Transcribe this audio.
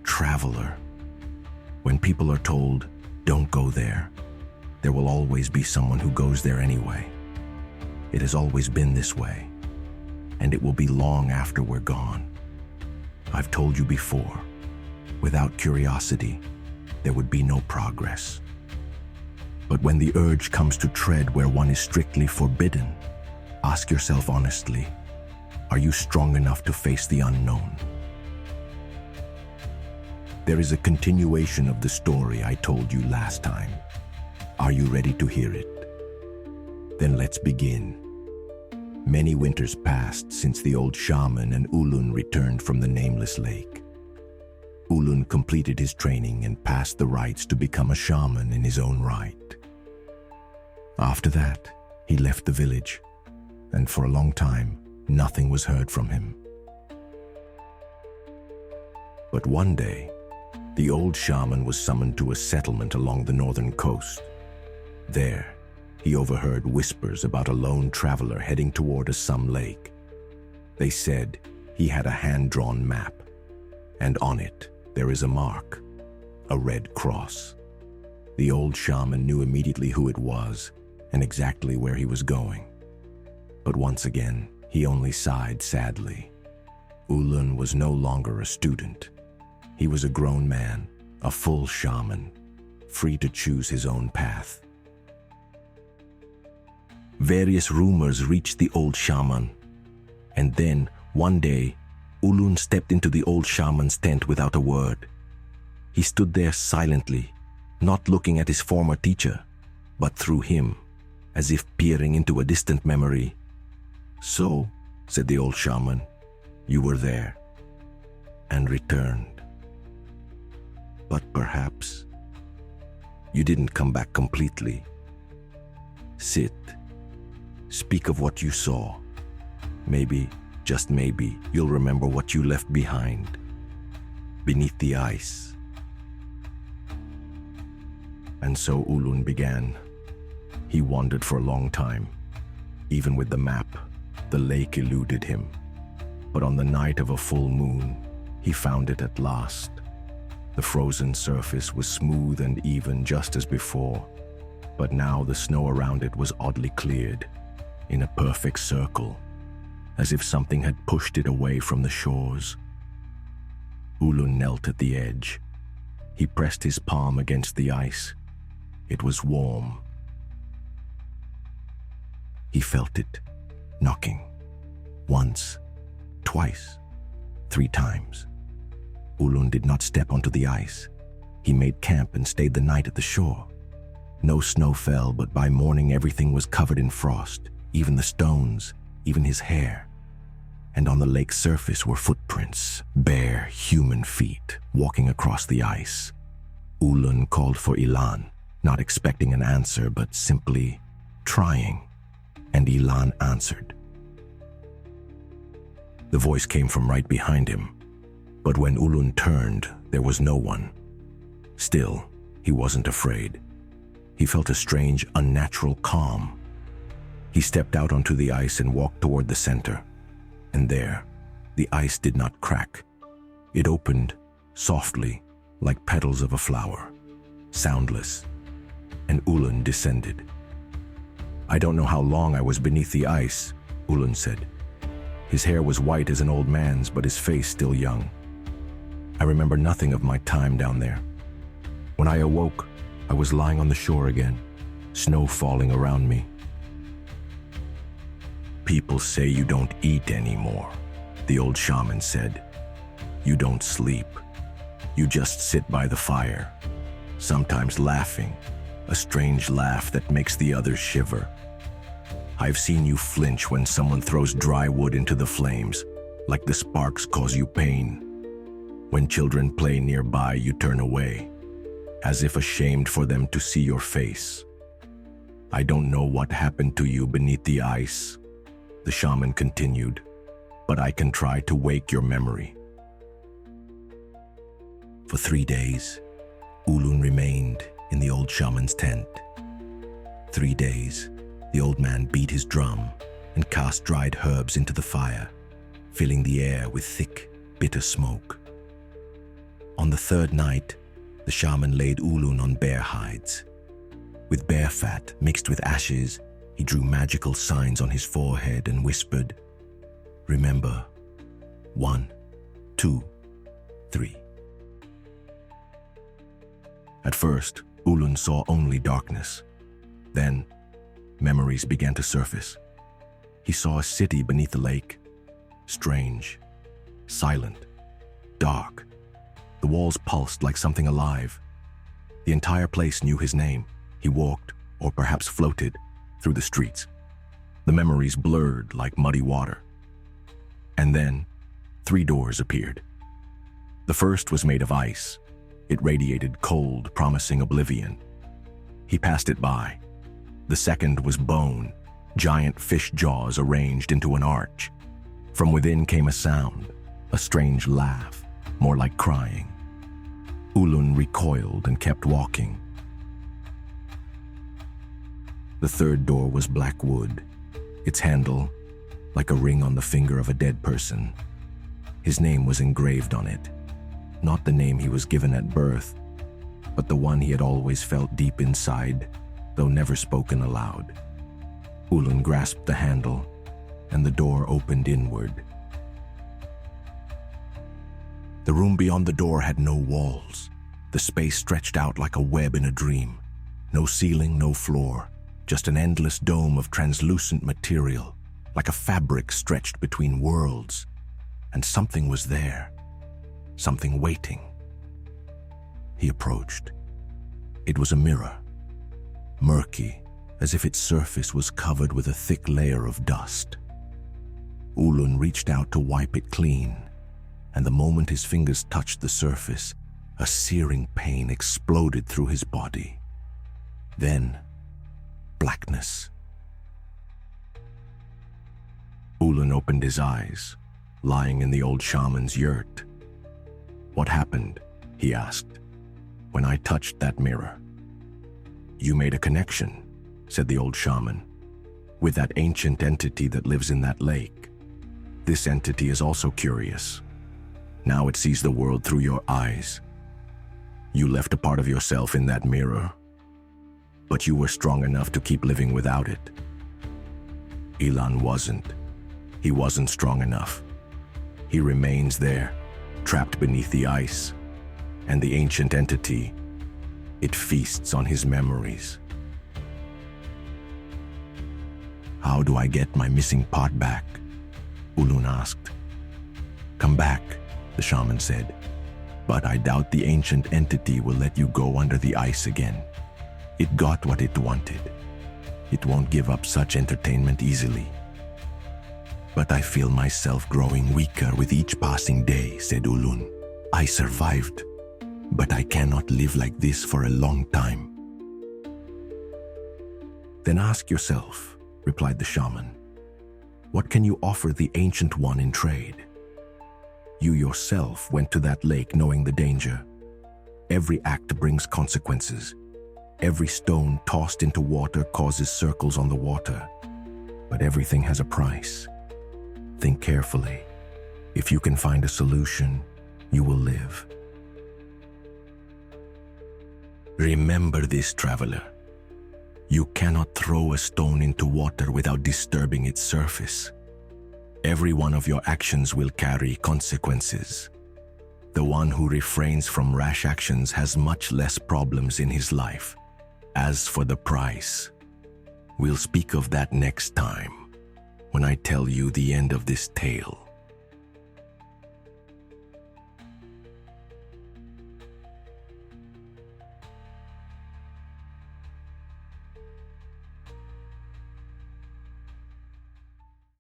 traveler. When people are told, don't go there, there will always be someone who goes there anyway. It has always been this way, and it will be long after we're gone. I've told you before, without curiosity, there would be no progress. But when the urge comes to tread where one is strictly forbidden, ask yourself honestly, are you strong enough to face the unknown? There is a continuation of the story I told you last time. Are you ready to hear it? Then let's begin. Many winters passed since the old shaman and Ulun returned from the nameless lake. Ulun completed his training and passed the rites to become a shaman in his own right. After that, he left the village, and for a long time, nothing was heard from him. But one day, the old shaman was summoned to a settlement along the northern coast. There, he overheard whispers about a lone traveler heading toward some lake. They said he had a hand-drawn map, and on it there is a mark, a red cross. The old shaman knew immediately who it was and exactly where he was going. But once again, he only sighed sadly. Ulun was no longer a student. He was a grown man, a full shaman, free to choose his own path. Various rumors reached the old shaman, and then, one day, Ulun stepped into the old shaman's tent without a word. He stood there silently, not looking at his former teacher, but through him, as if peering into a distant memory. "So," said the old shaman, "you were there, and returned. But perhaps you didn't come back completely. Sit. Speak of what you saw. Maybe, just maybe, you'll remember what you left behind, beneath the ice." And so Ulun began. He wandered for a long time. Even with the map, the lake eluded him. But on the night of a full moon, he found it at last. The frozen surface was smooth and even just as before, but now the snow around it was oddly cleared, in a perfect circle, as if something had pushed it away from the shores. Ulun knelt at the edge. He pressed his palm against the ice. It was warm. He felt it, knocking. Once, twice, 3 times. Ulun did not step onto the ice. He made camp and stayed the night at the shore. No snow fell, but by morning everything was covered in frost, even the stones, even his hair. And on the lake's surface were footprints, bare human feet, walking across the ice. Ulun called for Ilan, not expecting an answer, but simply trying. And Ilan answered. The voice came from right behind him, but when Ulun turned, there was no one. Still, he wasn't afraid. He felt a strange, unnatural calm. He stepped out onto the ice and walked toward the center. And there, the ice did not crack. It opened, softly, like petals of a flower, soundless. And Ulun descended. "I don't know how long I was beneath the ice," Ulun said. His hair was white as an old man's, but his face still young. "I remember nothing of my time down there. When I awoke, I was lying on the shore again, snow falling around me." "People say you don't eat anymore," the old shaman said. "You don't sleep. You just sit by the fire, sometimes laughing, a strange laugh that makes the others shiver. I've seen you flinch when someone throws dry wood into the flames, like the sparks cause you pain. When children play nearby, you turn away, as if ashamed for them to see your face. I don't know what happened to you beneath the ice," the shaman continued, "but I can try to wake your memory." For 3 days, Ulun remained in the old shaman's tent. 3 days, the old man beat his drum and cast dried herbs into the fire, filling the air with thick, bitter smoke. On the third night, the shaman laid Ulun on bear hides. With bear fat mixed with ashes, he drew magical signs on his forehead and whispered, "Remember, 1, 2, 3. At first, Ulun saw only darkness. Then, memories began to surface. He saw a city beneath the lake, strange, silent, dark. The walls pulsed like something alive. The entire place knew his name. He walked, or perhaps floated, through the streets. The memories blurred like muddy water. And then, 3 doors appeared. The first was made of ice. It radiated cold, promising oblivion. He passed it by. The second was bone, giant fish jaws arranged into an arch. From within came a sound, a strange laugh, more like crying. Ulun recoiled and kept walking. The third door was black wood, its handle like a ring on the finger of a dead person. His name was engraved on it, not the name he was given at birth, but the one he had always felt deep inside, though never spoken aloud. Ulun grasped the handle, and the door opened inward. The room beyond the door had no walls. The space stretched out like a web in a dream. No ceiling, no floor, just an endless dome of translucent material, like a fabric stretched between worlds. And something was there, something waiting. He approached. It was a mirror, murky, as if its surface was covered with a thick layer of dust. Ulun reached out to wipe it clean, and the moment his fingers touched the surface, a searing pain exploded through his body. Then, blackness. Ulun opened his eyes, lying in the old shaman's yurt. "What happened?" he asked, "when I touched that mirror?" "You made a connection," said the old shaman, "with that ancient entity that lives in that lake. This entity is also curious. Now it sees the world through your eyes. You left a part of yourself in that mirror, but you were strong enough to keep living without it. Ilan wasn't. He wasn't strong enough. He remains there, trapped beneath the ice, and the ancient entity, it feasts on his memories." "How do I get my missing part back?" Ulun asked. "Come back," the shaman said, "but I doubt the ancient entity will let you go under the ice again. It got what it wanted. It won't give up such entertainment easily." "But I feel myself growing weaker with each passing day," said Ulun. "I survived, but I cannot live like this for a long time." "Then ask yourself," replied the shaman, "what can you offer the Ancient One in trade? You yourself went to that lake knowing the danger. Every act brings consequences. Every stone tossed into water causes circles on the water. But everything has a price. Think carefully. If you can find a solution, you will live. Remember this, traveler. You cannot throw a stone into water without disturbing its surface. Every one of your actions will carry consequences. The one who refrains from rash actions has much less problems in his life. As for the price, we'll speak of that next time, when I tell you the end of this tale.